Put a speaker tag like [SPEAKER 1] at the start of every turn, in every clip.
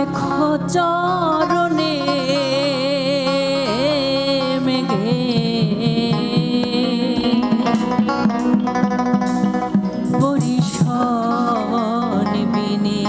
[SPEAKER 1] দেখো চরণে মেঘে বরিশন বিনে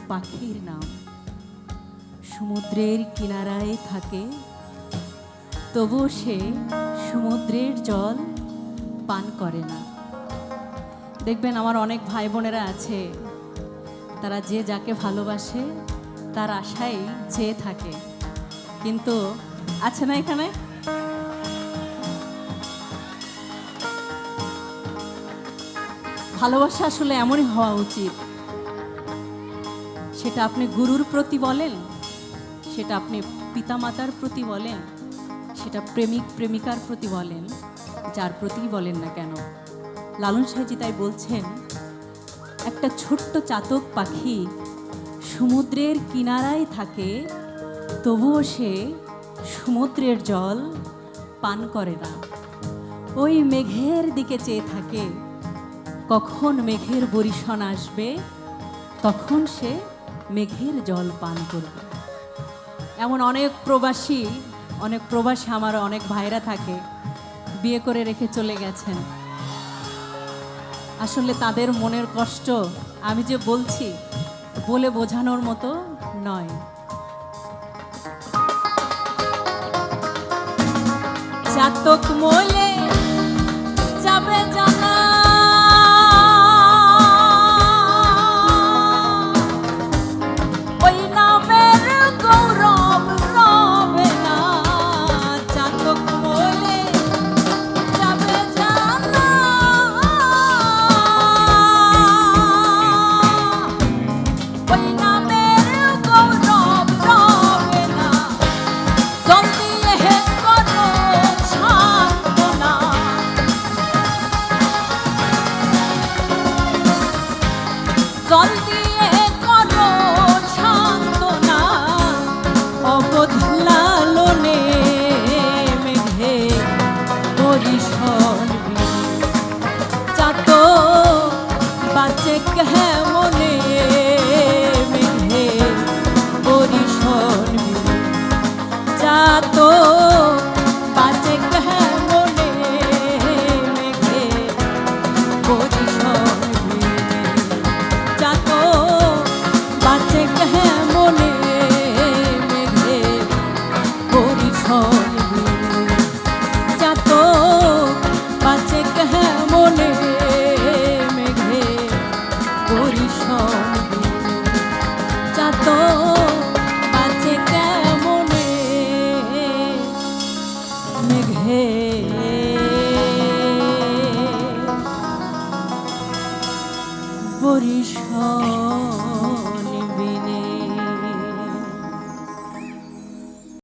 [SPEAKER 1] পাখির নাম। সমুদ্রের কিনারায় থাকে, তবুও সে সমুদ্রের জল পান করে না। দেখবেন আমার অনেক ভাই বোনেরা আছে, তারা যে যাকে ভালোবাসে তার আশায় চেয়ে থাকে, কিন্তু আছে না এখানে ভালোবাসা আসলে এমনই হওয়া উচিত। সেটা আপনি গুরুর প্রতি বলেন, সেটা আপনি পিতামাতার প্রতি বলেন, সেটা প্রেমিক প্রেমিকার প্রতি বলেন, যার প্রতি বলেন না কেন। লালন সাঁইজি তাই বলছেন, একটা ছোট্ট চাতক পাখি সমুদ্রের কিনারায় থাকে, তবুও সে সমুদ্রের জল পান করে না। ওই মেঘের দিকে চেয়ে থাকে, কখন মেঘের বরিশন আসবে, তখন সে মেঘের জল পান করবে। এমন অনেক প্রবাসী আমার অনেক ভাইরা থাকে, বিয়ে করে রেখে চলে গেছেন। আসলে তাদের মনের কষ্ট আমি যে বলছি বলে বোঝানোর মতো নয়। চাতক মলে যাবে জানা, ওই নামের গৌরব রবে না। চাতক মলে যাবে জানা, ওই